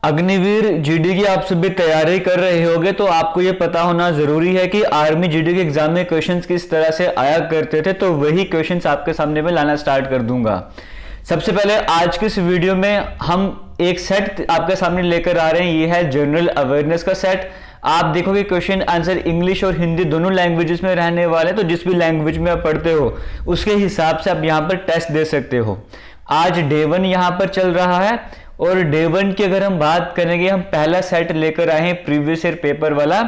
Agniveer GD की आप सभी तैयारी कर रहे होगे तो आपको ये पता होना जरूरी है कि आर्मी जीडी के एग्जाम में क्वेश्चंस किस तरह से आया करते थे। तो वही क्वेश्चंस आपके सामने में लाना स्टार्ट कर दूंगा। सबसे पहले आज की इस वीडियो में हम एक सेट आपके सामने लेकर आ रहे हैं। ये है जनरल अवेयरनेस का सेट। आप देखोगे क्वेश्चन आंसर इंग्लिश और हिंदी दोनों लैंग्वेजेस में रहने वाले हैं, तो जिस भी लैंग्वेज में आप पढ़ते हो उसके हिसाब से आप यहाँ पर टेस्ट दे सकते हो। आज डे 1 यहाँ पर चल रहा है और डे 1 की अगर हम बात करेंगे, हम पहला सेट लेकर आए हैं प्रीवियस ईयर पेपर वाला,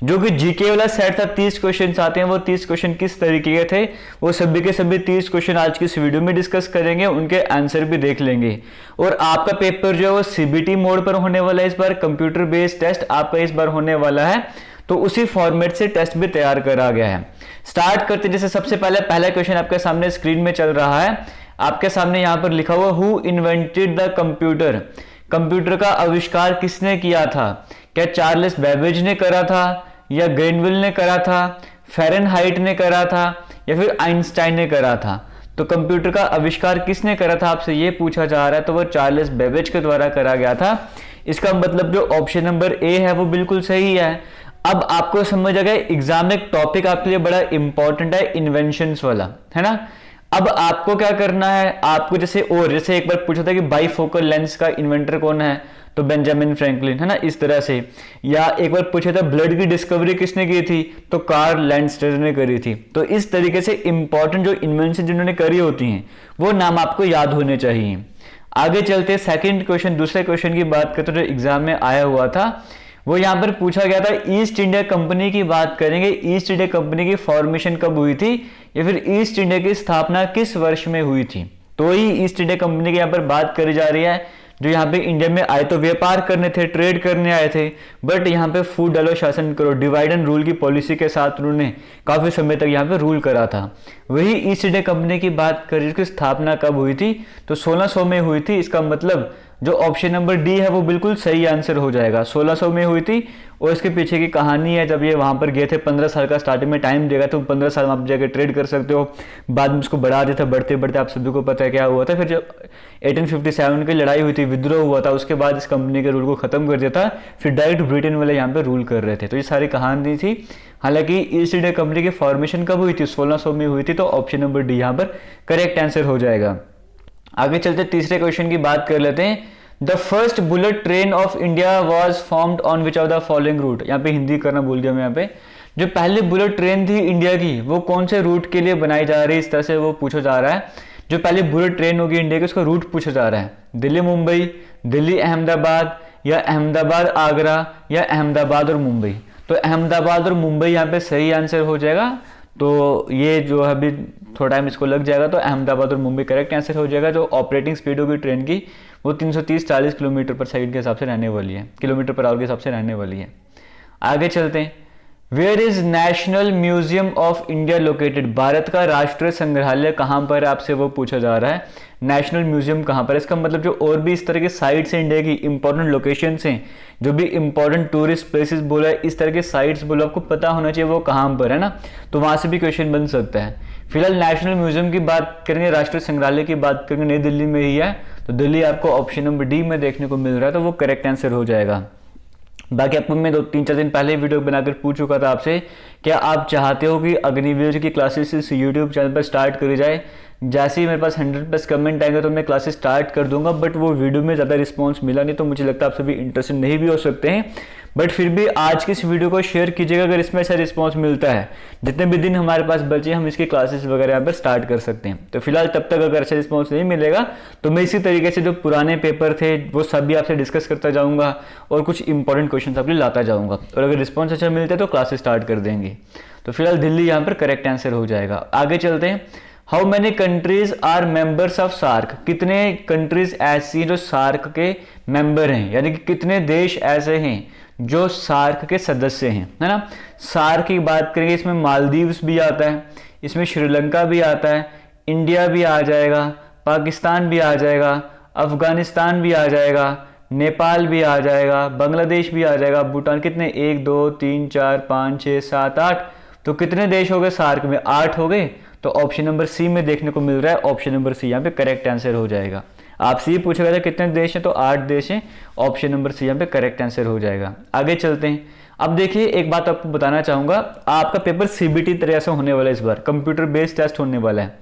जो कि जीके वाला सेट था। 30 क्वेश्चन आते हैं। वो 30 क्वेश्चन किस तरीके के थे वो सभी के सभी 30 क्वेश्चन आज की इस वीडियो में डिस्कस करेंगे, उनके आंसर भी देख लेंगे। और आपका पेपर जो है वो सीबीटी मोड पर होने वाला है। इस बार कंप्यूटर बेस्ड टेस्ट आपका इस बार होने वाला है, तो उसी फॉर्मेट से टेस्ट भी तैयार करा गया है। स्टार्ट करते जैसे सबसे पहला क्वेश्चन आपके सामने स्क्रीन में चल रहा है। आपके सामने यहां पर लिखा हुआ who invented the computer. Computer का आविष्कार किसने किया था? क्या चार्ल्स बेबेज ने करा था, या ग्रेनविल ने करा था, फ़ारेनहाइट ने करा था, या फिर आइंस्टाइन ने करा था? तो कंप्यूटर का आविष्कार किसने करा था आपसे ये पूछा जा रहा है, तो वो चार्ल्स बेबेज के द्वारा करा गया था। इसका मतलब जो ऑप्शन नंबर ए है वो बिल्कुल सही है। अब आपको समझ आ गया एग्जाम में एक टॉपिक आपके लिए बड़ा इंपॉर्टेंट है, इन्वेंशंस वाला, है ना। अब आपको क्या करना है, आपको जैसे एक बार पूछा था कि बाईफोकल लेंस का इन्वेंटर कौन है, तो बेंजामिन फ्रैंकलिन, है ना, इस तरह से। या एक बार पूछा था ब्लड की डिस्कवरी किसने की थी, तो कार्ल लैंडस्टर ने करी थी। तो इस तरीके से इंपॉर्टेंट जो इन्वेंशन जिन्होंने करी होती हैं वो नाम आपको याद होने चाहिए। आगे चलते सेकंड क्वेश्चन, दूसरे क्वेश्चन की बात करते जो एग्जाम में आया हुआ था, वो यहां पर पूछा गया था ईस्ट इंडिया कंपनी की बात करेंगे। ईस्ट इंडिया कंपनी की फॉर्मेशन कब हुई थी, या फिर ईस्ट इंडिया की स्थापना किस वर्ष में हुई थी? तो ही ईस्ट इंडिया कंपनी की यहां पर बात करी जा रही है। जो यहाँ पे इंडिया में आए तो व्यापार करने थे, ट्रेड करने आए थे, बट यहाँ पे फूड डालो शासन करो, डिवाइड एंड रूल की पॉलिसी के साथ उन्होंने काफी समय तक यहाँ पे रूल करा था। वही ईस्ट इंडिया कंपनी की बात करें, जिसकी स्थापना कब हुई थी, तो 1600 में हुई थी। इसका मतलब जो ऑप्शन नंबर डी है वो बिल्कुल सही आंसर हो जाएगा। 1600 में हुई थी। और इसके पीछे की कहानी है, जब ये वहां पर गए थे 15 साल का स्टार्टिंग में टाइम देगा, तो 15 साल में आप जाकर ट्रेड कर सकते हो। बाद में उसको बढ़ा देता, बढ़ते बढ़ते आप सभी को पता है क्या हुआ था। फिर जब 1857 की लड़ाई हुई थी, विद्रोह हुआ था, उसके बाद इस कंपनी के रूल को खत्म कर दिया था। फिर डायरेक्ट ब्रिटेन वाले यहाँ पे रूल कर रहे थे। तो ये सारी कहानी थी। हालांकि ईस्ट इंडिया कंपनी की फॉर्मेशन कब हुई थी, 1600 में हुई थी। तो ऑप्शन नंबर डी यहाँ पर करेक्ट आंसर हो जाएगा। आगे चलते तीसरे क्वेश्चन की बात कर लेते हैं। The first bullet train of India was formed on which of the following route. यहाँ पे हिंदी करना भूल गया मैं। यहाँ पे जो पहली बुलेट ट्रेन थी इंडिया की, वो कौन से रूट के लिए बनाई जा रही है, इस तरह से वो पूछा जा रहा है। जो पहली बुलेट ट्रेन होगी इंडिया की, उसका रूट पूछा जा रहा है। दिल्ली मुंबई, दिल्ली अहमदाबाद, या अहमदाबाद आगरा, या अहमदाबाद और मुंबई। तो अहमदाबाद और मुंबई यहाँ पे सही आंसर हो जाएगा। तो ये जो अभी थोड़ा टाइम इसको लग जाएगा, तो अहमदाबाद और मुंबई करेक्ट आंसर हो जाएगा। जो ऑपरेटिंग स्पीड होगी ट्रेन की वो 330-40 किलोमीटर पर साइड के हिसाब से रहने वाली है, किलोमीटर पर आवर के हिसाब से रहने वाली है। आगे चलते हैं। Where is national museum of India located. Bharat का राष्ट्रीय संग्रहालय कहाँ पर है, आपसे वो पूछा जा रहा है। नेशनल म्यूजियम कहाँ पर है, इसका मतलब जो और भी इस तरह के साइट्स हैं इंडिया की, इंपॉर्टेंट लोकेशंस हैं, जो भी इंपॉर्टेंट टूरिस्ट प्लेसेस बोला है, इस तरह के साइट्स बोलो, आपको पता होना चाहिए वो कहाँ पर है ना। तो वहां से भी क्वेश्चन बन सकता है। फिलहाल नेशनल म्यूजियम की बात करेंगे, राष्ट्रीय संग्रहालय की बात करेंगे, नई दिल्ली में ही है। तो दिल्ली आपको ऑप्शन नंबर डी में देखने को मिल रहा है, तो वो करेक्ट आंसर हो जाएगा। बाकी आपको मैं 2-3-4 दिन पहले वीडियो बनाकर पूछ चुका था आपसे, क्या आप चाहते हो कि अग्निवीर की क्लासेस इस यूट्यूब चैनल पर स्टार्ट करी जाए। जैसे ही मेरे पास 100+ कमेंट आएंगे तो मैं क्लासेस स्टार्ट कर दूंगा, बट वो वीडियो में ज़्यादा रिस्पांस मिला नहीं, तो मुझे लगता है आप सभी इंटरेस्टेड नहीं भी हो सकते हैं। बट फिर भी आज की इस वीडियो को शेयर कीजिएगा, अगर इसमें ऐसा रिस्पांस मिलता है। जितने भी दिन हमारे पास बचे हम इसकी क्लासेस वगैरह यहाँ पर स्टार्ट कर सकते हैं। तो फिलहाल तब तक अगर अच्छा रिस्पांस नहीं मिलेगा तो मैं इसी तरीके से जो पुराने पेपर थे वो सभी आपसे डिस्कस करता जाऊँगा और कुछ इंपॉर्टेंट क्वेश्चन आपके लिए लाता जाऊँगा। और अगर रिस्पॉन्स अच्छा मिलता है तो क्लासेस स्टार्ट कर देंगे। तो फिलहाल दिल्ली यहाँ पर करेक्ट आंसर हो जाएगा। आगे चलते हैं। How many countries are members of SAARC. कितने कंट्रीज ऐसी हैं जो सार्क के मेंबर हैं, यानी कि कितने देश ऐसे हैं जो सार्क के सदस्य हैं, है ना। सार्क की बात करेंगे, इसमें मालदीव्स भी आता है, इसमें श्रीलंका भी आता है, इंडिया भी आ जाएगा, पाकिस्तान भी आ जाएगा, अफगानिस्तान भी आ जाएगा, नेपाल भी आ जाएगा, बांग्लादेश भी आ जाएगा, भूटान। कितने 1 2 3 4 5 6 7 8। तो कितने देश हो गए सार्क में, 8 हो गए। तो ऑप्शन नंबर सी में देखने को मिल रहा है, ऑप्शन नंबर सी यहाँ पे करेक्ट आंसर हो जाएगा। आपसे ये पूछा गया था कितने देश हैं, तो 8 देश हैं। ऑप्शन नंबर सी यहाँ पे करेक्ट आंसर हो जाएगा। आगे चलते हैं। अब देखिए एक बात आपको बताना चाहूंगा, आपका पेपर सीबीटी तरह से होने वाला है, इस बार कंप्यूटर बेस्ड टेस्ट होने वाला है।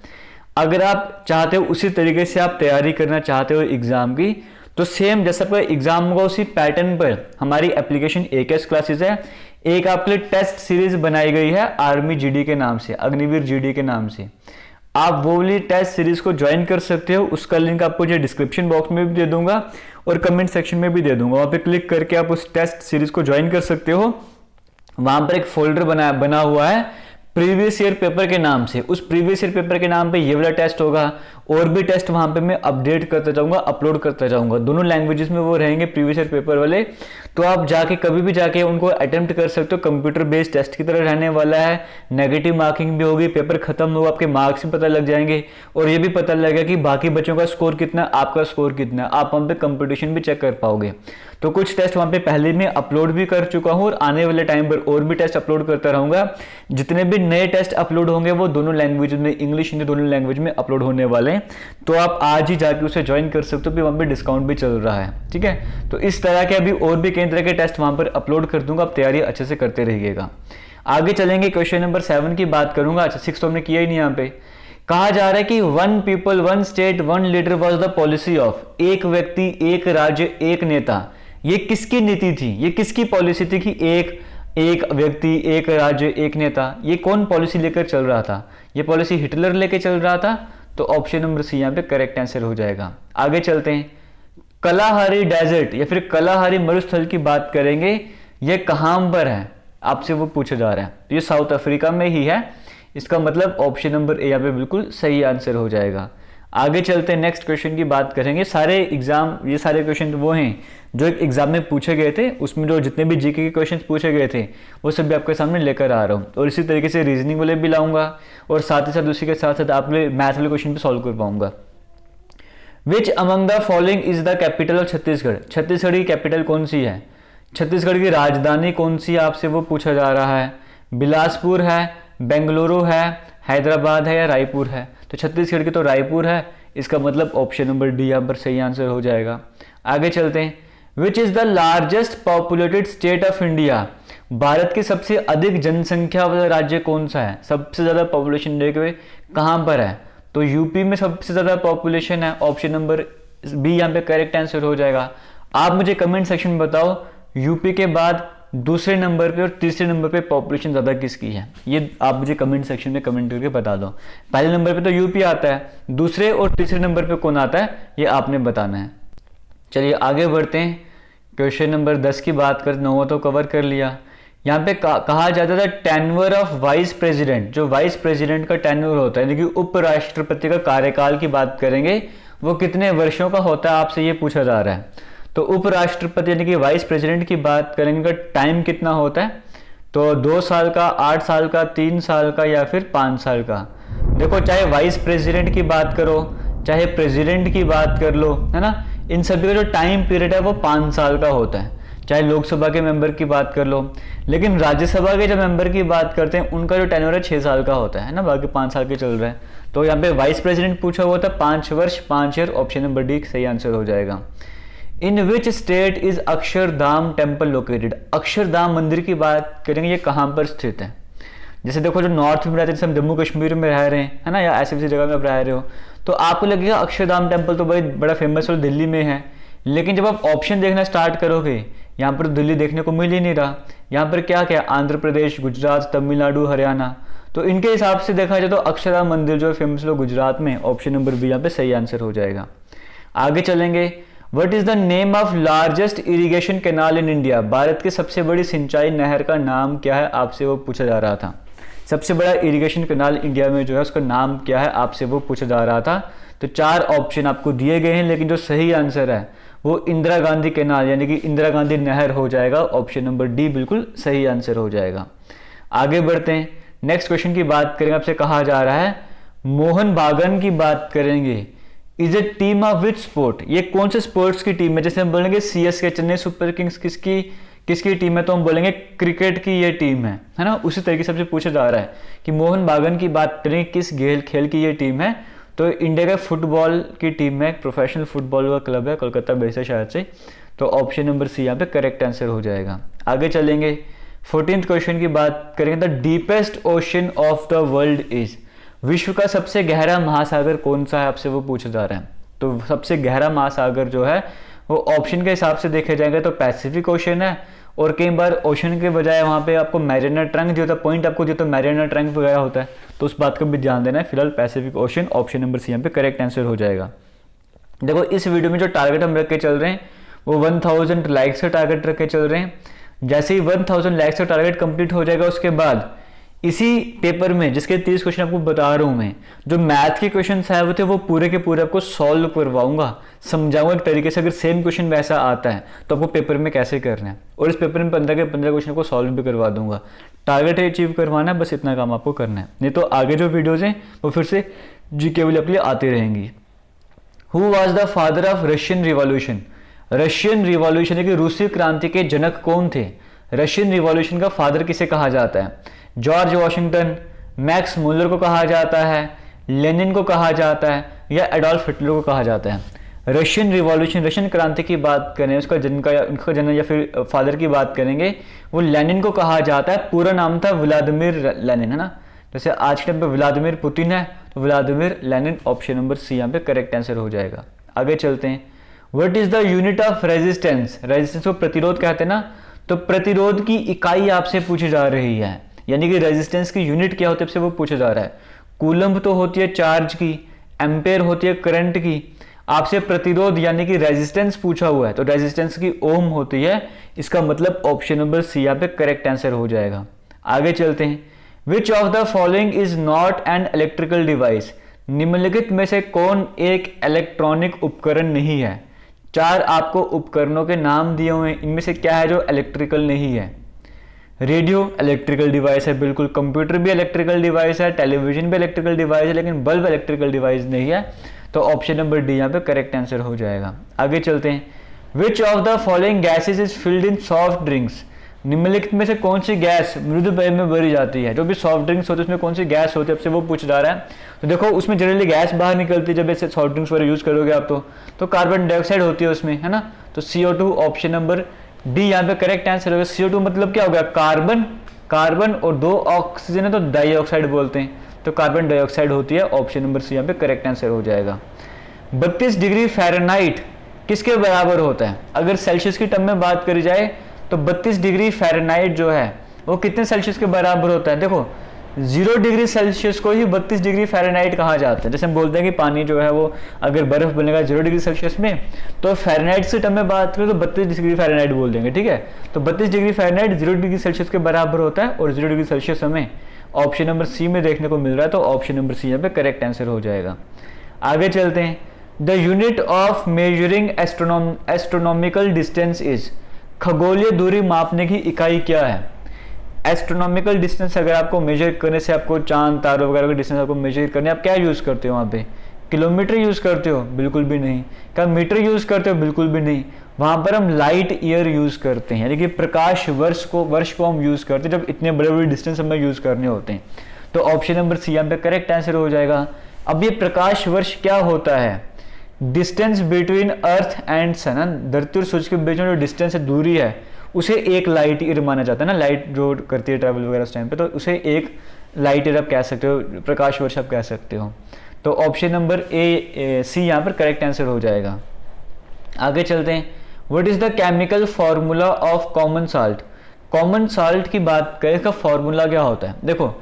अगर आप चाहते हो उसी तरीके से आप तैयारी करना चाहते हो एग्जाम की, तो सेम जैसा आपका एग्जाम होगा उसी पैटर्न पर हमारी एप्लीकेशन AKS क्लासेस है। एक आपके लिए टेस्ट सीरीज बनाई गई है आर्मी जीडी के नाम से, अग्निवीर जीडी के नाम से। आप वो वाली टेस्ट सीरीज को ज्वाइन कर सकते हो। उसका लिंक आपको जो डिस्क्रिप्शन बॉक्स में भी दे दूंगा और कमेंट सेक्शन में भी दे दूंगा। वहां पे क्लिक करके आप उस टेस्ट सीरीज को ज्वाइन कर सकते हो। वहां पर एक फोल्डर बना हुआ है प्रीवियस ईयर पेपर के नाम से। उस प्रीवियस ईयर पेपर के नाम पे ये वाला टेस्ट होगा, और भी टेस्ट वहां पे मैं अपडेट करता जाऊंगा, अपलोड करता जाऊंगा। दोनों लैंग्वेजेस में वो रहेंगे प्रीवियस ईयर पेपर वाले, तो आप जाके कभी भी जाके उनको अटेम्प्ट कर सकते हो। कंप्यूटर बेस्ड टेस्ट की तरह रहने वाला है, नेगेटिव मार्किंग भी होगी, पेपर खत्म होगा, आपके मार्क्स भी पता लग जाएंगे और ये भी पता लगेगा कि बाकी बच्चों का स्कोर कितना, आपका स्कोर कितना, आप वहां पे कंपटीशन भी चेक कर पाओगे। तो कुछ टेस्ट वहां पे पहले मैं अपलोड भी कर चुका हूं और आने वाले टाइम पर और भी टेस्ट अपलोड करता रहूंगा। जितने भी नए टेस्ट अपलोड होंगे वो दोनों लैंग्वेज में, इंग्लिश हिंदी दोनों लैंग्वेज में अपलोड होने वाले हैं। तो आप आज ही जाके उसे ज्वाइन कर सकते हो, वहां पे डिस्काउंट भी चल रहा है, ठीक है। तो इस तरह के अभी और भी कई तरह के टेस्ट वहां पर अपलोड कर दूंगा, आप तैयारी अच्छे से करते रहिएगा। आगे चलेंगे, क्वेश्चन नंबर 7 की बात करूंगा। अच्छा 6 तो हमने किया ही नहीं। यहाँ पे कहा जा रहा है कि 1 people 1 state 1 leader was the policy of, एक व्यक्ति एक राज्य एक नेता। ये किसकी नीति थी, ये किसकी पॉलिसी थी कि एक व्यक्ति एक राज्य एक नेता? ये कौन पॉलिसी लेकर चल रहा था? ये पॉलिसी हिटलर लेकर चल रहा था। तो ऑप्शन नंबर सी यहाँ पे करेक्ट आंसर हो जाएगा। आगे चलते हैं, कलाहारी डेजर्ट या फिर कलाहारी मरुस्थल की बात करेंगे। ये कहां पर है, आपसे वो पूछा जा रहा है। तो ये साउथ अफ्रीका में ही है। इसका मतलब ऑप्शन नंबर ए यहाँ पे बिल्कुल सही आंसर हो जाएगा। आगे चलते हैं, नेक्स्ट क्वेश्चन की बात करेंगे। सारे एग्जाम, ये सारे क्वेश्चन वो हैं जो एक एग्जाम में पूछे गए थे, उसमें जो जितने भी जीके के क्वेश्चन पूछे गए थे वो सब भी आपके सामने लेकर आ रहा हूँ। और इसी तरीके से रीजनिंग वाले भी लाऊंगा और साथ ही साथ उसी के साथ साथ आप मैथ वाले क्वेश्चन भी सॉल्व कर पाऊंगा। Which among the following is the capital of Chhattisgarh? Chhattisgarh की कैपिटल कौन सी है? छत्तीसगढ़ की राजधानी कौन सी है, आपसे वो पूछा जा रहा है। बिलासपुर है, बेंगलुरु है, हैदराबाद है या रायपुर है? तो छत्तीसगढ़ की तो रायपुर है। इसका मतलब ऑप्शन नंबर डी यहाँ पर सही आंसर हो जाएगा। आगे चलते हैं, which is the largest populated state of India? Bharat की सबसे अधिक जनसंख्या वाला राज्य कौन सा है? सबसे ज्यादा पॉपुलेशन देखे हुए कहां पर है? तो यूपी में सबसे ज्यादा पॉपुलेशन है। ऑप्शन नंबर बी यहाँ पे करेक्ट आंसर हो जाएगा। आप मुझे कमेंट सेक्शन में बताओ, यूपी के बाद दूसरे नंबर पे और तीसरे नंबर पे पॉपुलेशन ज्यादा किसकी है? ये आप मुझे कमेंट सेक्शन में कमेंट करके बता दो। पहले नंबर पे तो यूपी आता है, दूसरे और तीसरे नंबर पे कौन आता है ये आपने बताना है। चलिए आगे बढ़ते हैं, क्वेश्चन नंबर 10 की बात कर, 9 तो कवर कर लिया। यहाँ पे कहा जाता था टेन्योर ऑफ वाइस प्रेसिडेंट, जो वाइस प्रेसिडेंट का टेन्योर होता है, यानी कि उपराष्ट्रपति का कार्यकाल की बात करेंगे, वो कितने वर्षों का होता है, आपसे ये पूछा जा रहा है। तो उपराष्ट्रपति यानी कि वाइस प्रेसिडेंट की बात करेंगे, टाइम कितना होता है? तो 2 साल का, 8 साल का, 3 साल का या फिर 5 साल का। देखो चाहे वाइस प्रेसिडेंट की बात करो, चाहे प्रेसिडेंट की बात कर लो, है ना, इन सभी का जो टाइम पीरियड है वो 5 साल का होता है। चाहे लोकसभा के मेंबर की बात कर लो, लेकिन राज्यसभा के जो मेंबर की बात करते हैं उनका जो टेन्योर है 6 साल का होता है ना, बाकी 5 साल के चल रहे हैं। तो यहाँ पे वाइस प्रेसिडेंट पूछा हुआ था, 5 वर्ष 5 ईयर, ऑप्शन नंबर डी सही आंसर हो जाएगा। In which state is Akshardham temple located? Akshardham मंदिर की बात करेंगे, ये कहाँ पर स्थित है? जैसे देखो जो नॉर्थ में रहते हैं, जैसे हम जम्मू कश्मीर में रह रहे हैं, है ना, या ऐसी वैसी जगह में आप रह रहे हो, तो आपको लगेगा अक्षरधाम टेम्पल तो बड़ा फेमस और दिल्ली में है। लेकिन जब आप ऑप्शन देखना स्टार्ट करोगे, यहाँ पर दिल्ली देखने को मिल ही नहीं रहा। यहाँ पर क्या क्या, आंध्र प्रदेश, गुजरात, तमिलनाडु, हरियाणा। तो इनके हिसाब से देखा जाए तो अक्षरधाम मंदिर जो है फेमस है गुजरात में, ऑप्शन नंबर बी यहाँ पे सही आंसर हो जाएगा। आगे चलेंगे, what is the name of largest irrigation canal in India? Bharat की सबसे बड़ी सिंचाई नहर का नाम क्या है, आपसे वो पूछा जा रहा था। सबसे बड़ा इरिगेशन कैनाल इंडिया में जो है उसका नाम क्या है, आपसे वो पूछा जा रहा था। तो 4 ऑप्शन आपको दिए गए हैं, लेकिन जो सही आंसर है वो इंदिरा गांधी कैनाल यानी कि इंदिरा गांधी नहर हो जाएगा। ऑप्शन नंबर डी बिल्कुल सही आंसर हो जाएगा। आगे बढ़ते हैं, नेक्स्ट क्वेश्चन की बात करेंगे। आपसे कहा जा रहा है मोहन बागान की बात करेंगे, is a team of which sport? ये कौन से स्पोर्ट्स की टीम है? जैसे हम बोलेंगे सीएसके चेन्नई सुपर किंग्स किसकी टीम है, तो हम बोलेंगे क्रिकेट की ये टीम है ना। उसी तरीके से पूछा जा रहा है कि मोहन बागान की बात करें किस खेल की ये टीम है, तो इंडिया का फुटबॉल की टीम में एक प्रोफेशनल फुटबॉल का क्लब है, कोलकाता बेस्ड है शायद से। तो ऑप्शन नंबर सी यहाँ पे करेक्ट आंसर हो जाएगा। आगे चलेंगे, 14th क्वेश्चन की बात करेंगे। The deepest ocean of the world is, विश्व का सबसे गहरा महासागर कौन सा है, आपसे वो पूछा जा रहा है। तो सबसे गहरा महासागर जो है वो ऑप्शन के हिसाब से देखे जाएंगे तो पैसिफिक ओशन है, और कई बार ओशन के बजाय वहाँ पे आपको मैरिना ट्रंक जो होता है, पॉइंट आपको जो तो मैरिना ट्रंक वगैरह होता है, तो उस बात का भी ध्यान देना है। फिलहाल Pacific ocean option number C यहाँ पे करेक्ट आंसर हो जाएगा। देखो इस वीडियो में जो टारगेट हम रख के चल रहे हैं वो 1000 लाइक्स का टारगेट रख के चल रहे हैं। जैसे ही 1000 लाइक्स का टारगेट कंप्लीट हो जाएगा उसके बाद इसी पेपर में जिसके 30 क्वेश्चन आपको बता रहा हूं मैं, जो मैथ के क्वेश्चन है वो थे वो पूरे के पूरे आपको सॉल्व करवाऊंगा, समझाऊंगा एक तरीके से। अगर सेम क्वेश्चन वैसा आता है तो आपको पेपर में कैसे करना है, और इस पेपर में 15 के 15 क्वेश्चन को सॉल्व भी करवा दूंगा। टारगेट अचीव करवाना है, बस इतना काम आपको करना है, नहीं तो आगे जो वीडियोज हैं वो फिर से जीके वाली आपके लिए आती रहेंगी। Who was the father of Russian revolution, Russian revolution की रूसी क्रांति के जनक कौन थे। रशियन रिवॉल्यूशन का फादर किसे कहा जाता है। जॉर्ज वॉशिंगटन, मैक्स मुलर को कहा जाता है, लेनिन को कहा जाता है, या एडोल्फ हिटलर को कहा जाता है। रशियन रिवॉल्यूशन, रशियन क्रांति की बात करें, उसका जन्म का उनका जन्म या फिर फादर की बात करेंगे, वो लेनिन को कहा जाता है। पूरा नाम था व्लादिमीर लेनिन, है ना। जैसे आज के टाइम पे व्लादिमीर पुतिन है तो Vladimir Lenin option number C यहाँ पे करेक्ट आंसर हो जाएगा। आगे चलते हैं, what is the unit of resistance, resistance को प्रतिरोध कहते हैं ना, तो प्रतिरोध की इकाई आपसे पूछी जा रही है, यानी कि रेजिस्टेंस की यूनिट क्या होती है आपसे वो पूछा जा रहा है। कूलम्ब तो होती है चार्ज की, एम्पेयर होती है करंट की, आपसे प्रतिरोध यानी कि रेजिस्टेंस पूछा हुआ है तो रेजिस्टेंस की ओम होती है। इसका मतलब ऑप्शन नंबर सी यहाँ पे करेक्ट आंसर हो जाएगा। आगे चलते हैं, विच of the following is not an electrical device, निम्नलिखित में से कौन एक इलेक्ट्रॉनिक उपकरण नहीं है। 4 आपको उपकरणों के नाम दिए हुए हैं, इनमें से क्या है जो इलेक्ट्रिकल नहीं है। रेडियो इलेक्ट्रिकल डिवाइस है बिल्कुल, कंप्यूटर भी इलेक्ट्रिकल डिवाइस है, टेलीविजन भी इलेक्ट्रिकल डिवाइस है, लेकिन बल्ब इलेक्ट्रिकल डिवाइस नहीं है। तो ऑप्शन नंबर डी यहाँ पे करेक्ट आंसर हो जाएगा। आगे चलते हैं, विच of the following gases is filled in soft drinks, निम्नलिखित में से कौन सी गैस मृदु पेय में भरी जाती है। जो भी सॉफ्ट ड्रिंक्स होते हैं उसमें कौन सी गैस होती है आपसे वो पूछा जा रहा है। तो देखो उसमें जनरली गैस बाहर निकलती है जब ऐसे सॉफ्ट ड्रिंक्स वगैरह यूज करोगे आप, तो कार्बन डाइऑक्साइड होती है उसमें, है ना। तो CO2 ऑप्शन नंबर डी यहाँ पे करेक्ट आंसर होगा। CO2 मतलब क्या हो गया, कार्बन, कार्बन और 2 ऑक्सीजन है तो डाइऑक्साइड बोलते हैं, तो कार्बन डाइऑक्साइड होती है। ऑप्शन नंबर सी यहाँ पे करेक्ट आंसर हो जाएगा। 32 डिग्री फ़ारेनहाइट किसके बराबर होता है। अगर सेल्सियस की टर्म में बात करी जाए तो 32 डिग्री फ़ारेनहाइट जो है वो कितने सेल्सियस के बराबर होता है। देखो 0 डिग्री सेल्सियस को ही 32 डिग्री फ़ारेनहाइट कहा जाता है। जैसे हम बोलते हैं कि पानी जो है वो अगर बर्फ बनेगा 0 डिग्री सेल्सियस में, तो फ़ारेनहाइट से टर्म में बात करें तो 32 डिग्री फ़ारेनहाइट बोल देंगे, ठीक है। तो 32 डिग्री फ़ारेनहाइट 0 डिग्री सेल्सियस के बराबर होता है, और 0 डिग्री सेल्सियस हमें ऑप्शन नंबर सी में देखने को मिल रहा है, तो ऑप्शन नंबर सी यहाँ पे करेक्ट आंसर हो जाएगा। आगे चलते हैं, the unit of measuring astronomical distance is, खगोलीय दूरी मापने की इकाई क्या है। एस्ट्रोनॉमिकल डिस्टेंस अगर आपको मेजर करने से, आपको चांद तारों वगैरह का डिस्टेंस आपको मेजर करने, आप क्या यूज़ करते हो वहाँ पे, किलोमीटर यूज़ करते हो, बिल्कुल भी नहीं। क्या मीटर यूज़ करते हो, बिल्कुल भी नहीं। वहाँ पर हम लाइट ईयर यूज़ करते हैं, यानी कि प्रकाश वर्ष को हम यूज़ करते हैं जब इतने बड़े बड़े डिस्टेंस हमें यूज़ करने होते हैं। तो ऑप्शन नंबर सी यहाँ पे करेक्ट आंसर हो जाएगा। अब ये प्रकाश वर्ष क्या होता है, डिस्टेंस बिटवीन अर्थ एंड सन, धरती और सूर्य के बीच में जो डिस्टेंस है, दूरी है, उसे एक लाइट ईयर माना जाता है ना। लाइट जो करती है ट्रैवल वगैरह उस टाइम पे, तो उसे एक लाइट ईयर आप कह सकते हो, प्रकाश वर्ष आप कह सकते हो। तो ऑप्शन नंबर सी यहाँ पर करेक्ट आंसर हो जाएगा। आगे चलते हैं, what is the chemical formula of common salt, common salt की बात करें, इसका फॉर्मूला क्या होता है। देखो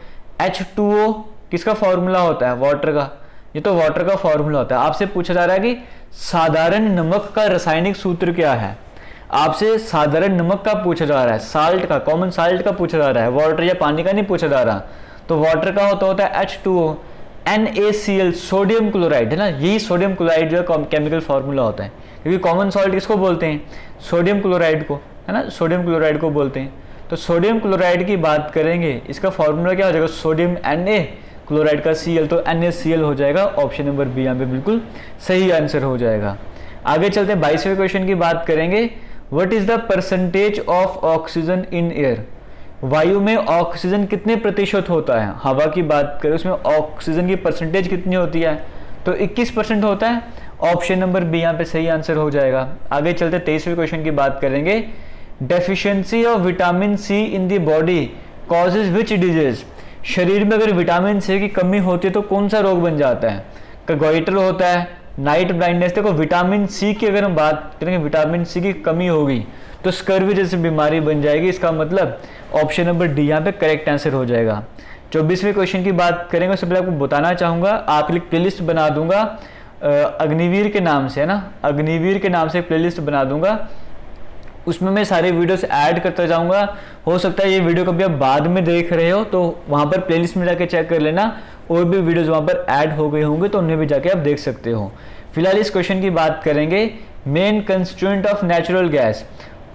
H2O किसका फॉर्मूला होता है, वाटर का, ये तो वाटर का फॉर्मूला होता है। आपसे पूछा जा रहा है कि साधारण नमक का रासायनिक सूत्र क्या है, आपसे साधारण नमक का पूछा जा रहा है, साल्ट का, कॉमन साल्ट का पूछा जा रहा है, वाटर या पानी का नहीं पूछा जा रहा। तो वाटर का होता है H2O, NaCl सोडियम क्लोराइड, है ना। यही सोडियम क्लोराइड जो है केमिकल फॉर्मूला होता है, क्योंकि कॉमन सॉल्ट किसको बोलते हैं, सोडियम क्लोराइड को, है ना, सोडियम क्लोराइड को बोलते हैं। तो सोडियम क्लोराइड की बात करेंगे, इसका फॉर्मूला क्या हो जाएगा, सोडियम Na, क्लोराइड का Cl, तो NaCl हो जाएगा। ऑप्शन नंबर बी यहाँ पे बिल्कुल सही आंसर हो जाएगा। आगे चलते हैं, 22वें क्वेश्चन की बात करेंगे, what is the percentage of oxygen in air, वायु में ऑक्सीजन कितने प्रतिशत होता है। हवा की बात करें उसमें ऑक्सीजन की परसेंटेज कितनी होती है, तो 21% होता है। ऑप्शन नंबर बी यहाँ पे सही आंसर हो जाएगा। आगे चलते 23वें क्वेश्चन की बात करेंगे। Deficiency of vitamin C in the body causes which disease. शरीर में अगर विटामिन सी की कमी होती है तो कौन सा रोग बन जाता है? गोइटर होता है, नाइट ब्लाइंडनेस। देखो विटामिन सी की अगर हम बात करेंगे, विटामिन सी की कमी होगी तो स्कर्वी जैसी बीमारी बन जाएगी। इसका मतलब ऑप्शन नंबर डी यहाँ पे करेक्ट आंसर हो जाएगा। 24वें क्वेश्चन की बात करेंगे, उससे पहले आपको बताना चाहूँगा, आपके लिए प्लेलिस्ट बना दूंगा अग्निवीर के नाम से, है ना, अग्निवीर के नाम से प्लेलिस्ट बना दूंगा। उसमें मैं सारे वीडियोस ऐड करता जाऊंगा। हो सकता है ये वीडियो कभी आप बाद में देख रहे हो तो वहाँ पर प्लेलिस्ट में जाके चेक कर लेना, और भी वीडियोस वहाँ पर ऐड हो गए होंगे तो उन्हें भी जाके आप देख सकते हो। फिलहाल इस क्वेश्चन की बात करेंगे। Main constituent of natural gas,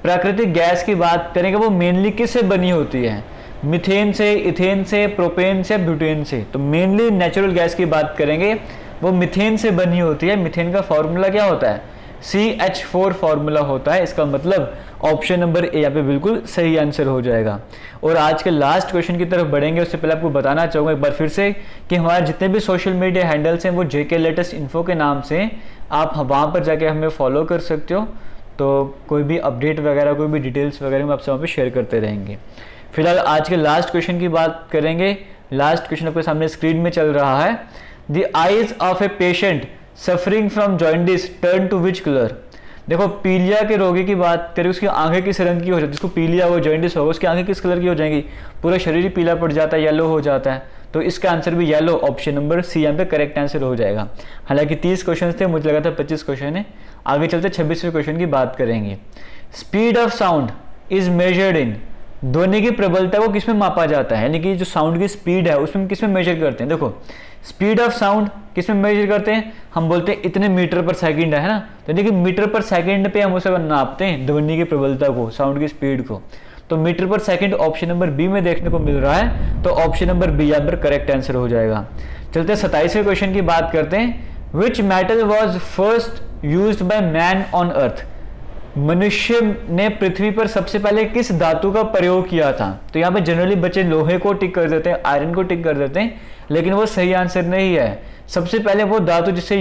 प्राकृतिक गैस की बात करेंगे, वो मेनली किससे बनी होती है? मिथेन से, इथेन से, प्रोपेन से, ब्यूटेन से। तो मेनली नेचुरल गैस की बात करेंगे वो मिथेन से बनी होती है। मिथेन का फॉर्मूला क्या होता है? CH4 फॉर्मूला होता है। इसका मतलब ऑप्शन नंबर ए यहाँ पे बिल्कुल सही आंसर हो जाएगा। और आज के लास्ट क्वेश्चन की तरफ बढ़ेंगे उससे पहले आपको बताना चाहूँगा एक बार फिर से कि हमारे जितने भी सोशल मीडिया हैंडल्स हैं वो JK लेटेस्ट इन्फो के नाम से, आप वहाँ पर जाके हमें फॉलो कर सकते हो। तो कोई भी अपडेट वगैरह, कोई भी डिटेल्स वगैरह हम आपसे वहाँ पे शेयर करते रहेंगे। फिलहाल आज के लास्ट क्वेश्चन की बात करेंगे। लास्ट क्वेश्चन आपके सामने स्क्रीन में चल रहा है। The eyes of a patient suffering from jaundice turn to which colour. देखो पीलिया के रोगी की बात करें, उसकी आंखें किस रंग की हो जाती है? जिसको पीलिया हो, जॉइंडिस होगा, उसकी आंखें किस कलर की हो जाएंगी? पूरा शरीर ही पीला पड़ जाता है, येलो हो जाता है। तो इसका आंसर भी येलो, ऑप्शन नंबर सी यहाँ पे करेक्ट आंसर हो जाएगा। हालांकि 30 क्वेश्चन थे, मुझे लगा था 25 क्वेश्चन है। आगे चलते 26वें क्वेश्चन की बात करेंगे। Speed of sound is measured in, ध्वनि की प्रबलता को किसमें मापा जाता है? यानी कि जो साउंड की स्पीड है उसमें किसमें मेजर करते हैं? देखो स्पीड ऑफ साउंड किसमें मेजर करते हैं? हम बोलते हैं इतने मीटर पर सेकंड है ना, तो देखिए मीटर पर सेकंड पे हम उसे नापते हैं ध्वनि की प्रबलता को, साउंड की स्पीड को। तो मीटर पर सेकंड ऑप्शन नंबर बी में देखने को मिल रहा है, तो ऑप्शन नंबर बी यहाँ पर करेक्ट आंसर हो जाएगा। चलते 27वें क्वेश्चन की बात करते हैं। Which metal was first used by man on earth. मनुष्य ने पृथ्वी पर सबसे पहले किस धातु का प्रयोग किया था? तो यहाँ पे जनरली बच्चे लोहे को टिक कर देते हैं, आयरन को टिक कर देते हैं, लेकिन वो सही आंसर नहीं है। सबसे पहले वो धातु जिससे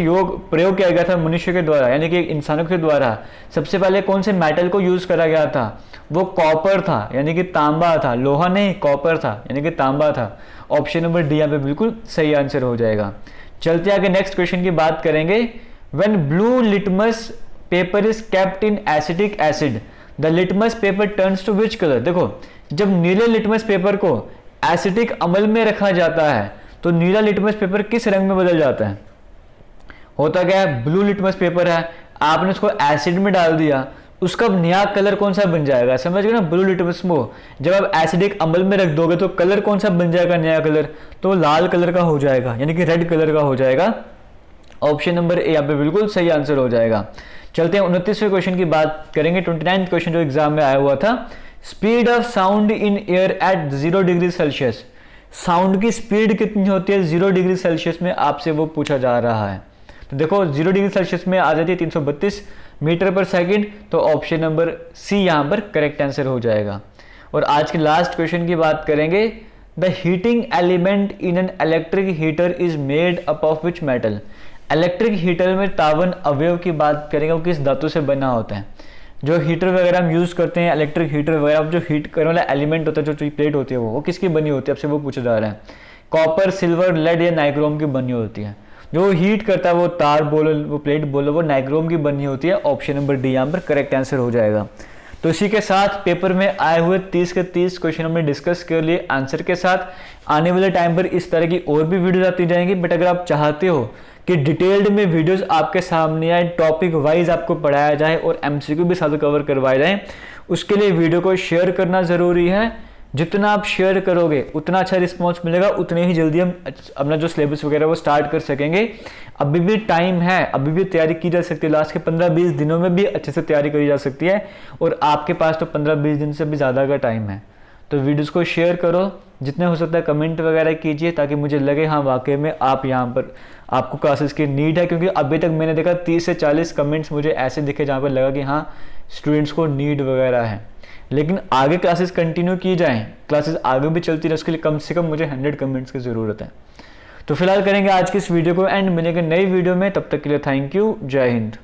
प्रयोग किया गया था मनुष्य के द्वारा, यानी कि इंसानों के द्वारा, सबसे पहले कौन से मेटल को यूज करा गया था? वो कॉपर था, यानी कि तांबा था। लोहा नहीं, कॉपर था, यानी कि तांबा था। ऑप्शन नंबर डी यहाँ पे बिल्कुल सही आंसर हो जाएगा। चलते आगे नेक्स्ट क्वेश्चन की बात करेंगे। When blue litmus paper is kept in acetic acid the litmus paper turns to which colour. देखो जब नीले लिटमस पेपर को एसिटिक अम्ल में रखा जाता है तो नीला लिटमस पेपर किस रंग में बदल जाता है? होता क्या है, ब्लू लिटमस पेपर है, आपने उसको एसिड में डाल दिया, उसका नया कलर कौन सा बन जाएगा? समझ गए ना, ब्लू लिटमस को जब आप एसिडिक अम्ल में रख दोगे तो कलर कौन सा बन जाएगा नया कलर? तो लाल कलर का हो जाएगा, यानी कि रेड कलर का हो जाएगा। ऑप्शन नंबर ए यहाँ पे बिल्कुल सही आंसर हो जाएगा। चलते हैं 29वें क्वेश्चन की बात करेंगे। 29th क्वेश्चन जो एग्जाम में आया हुआ था। Speed of sound in air at 0 degree Celsius. Sound की स्पीड कितनी होती है 0 डिग्री सेल्सियस में, आपसे वो पूछा जा रहा है। तो देखो 0 डिग्री सेल्सियस में आ जाती है 332 मीटर पर सेकेंड, तो ऑप्शन नंबर सी यहाँ पर करेक्ट आंसर हो जाएगा। और आज के लास्ट क्वेश्चन की बात करेंगे। The heating element in an electric heater is made up of which metal. Electric heater में तावन अवयव की बात करेंगे, वो किस धातु से बना होता है? जो हीटर वगैरह हम यूज करते हैं, इलेक्ट्रिक हीटर वगैरह, जो हीट करने वाला एलिमेंट होता है, जो प्लेट होती है, वो किसकी बनी होती है? आपसे वो पूछा जा रहा है। कॉपर, सिल्वर, लेड या नाइक्रोम की बनी होती है। जो हीट करता है वो तार बोलो, वो प्लेट बोलो, वो नाइक्रोम की बनी होती है। ऑप्शन नंबर डी यहाँ पर करेक्ट आंसर हो जाएगा। तो इसी के साथ पेपर में आए हुए 30 के 30 क्वेश्चन हमने डिस्कस कर लिए आंसर के साथ। आने वाले टाइम पर इस तरह की और भी वीडियोज आती जाएंगी, बट अगर आप चाहते हो कि डिटेल्ड में वीडियोस आपके सामने आए, टॉपिक वाइज आपको पढ़ाया जाए और एमसीक्यू भी साथ कवर करवाए जाए, उसके लिए वीडियो को शेयर करना ज़रूरी है। जितना आप शेयर करोगे उतना अच्छा रिस्पॉन्स मिलेगा, उतने ही जल्दी हम अपना जो सिलेबस वगैरह वो स्टार्ट कर सकेंगे। अभी भी टाइम है, अभी भी तैयारी की जा सकती है। लास्ट के 15-20 दिनों में भी अच्छे से तैयारी करी जा सकती है, और आपके पास तो 15-20 दिन से भी ज़्यादा का टाइम है। तो वीडियोस को शेयर करो, जितने हो सकता है कमेंट वगैरह कीजिए, ताकि मुझे लगे हाँ वाकई में आप यहाँ पर आपको क्लासेस की नीड है। क्योंकि अभी तक मैंने देखा 30 से 40 कमेंट्स मुझे ऐसे दिखे जहाँ पर लगा कि हाँ स्टूडेंट्स को नीड वगैरह है। लेकिन आगे क्लासेस कंटिन्यू की जाएँ, क्लासेस आगे भी चलती रहे, उसके लिए कम से कम मुझे 100 कमेंट्स की ज़रूरत है। तो फिलहाल करेंगे आज की इस वीडियो को एंड, मिलेंगे नई वीडियो में, तब तक के लिए थैंक यू, जय हिंद।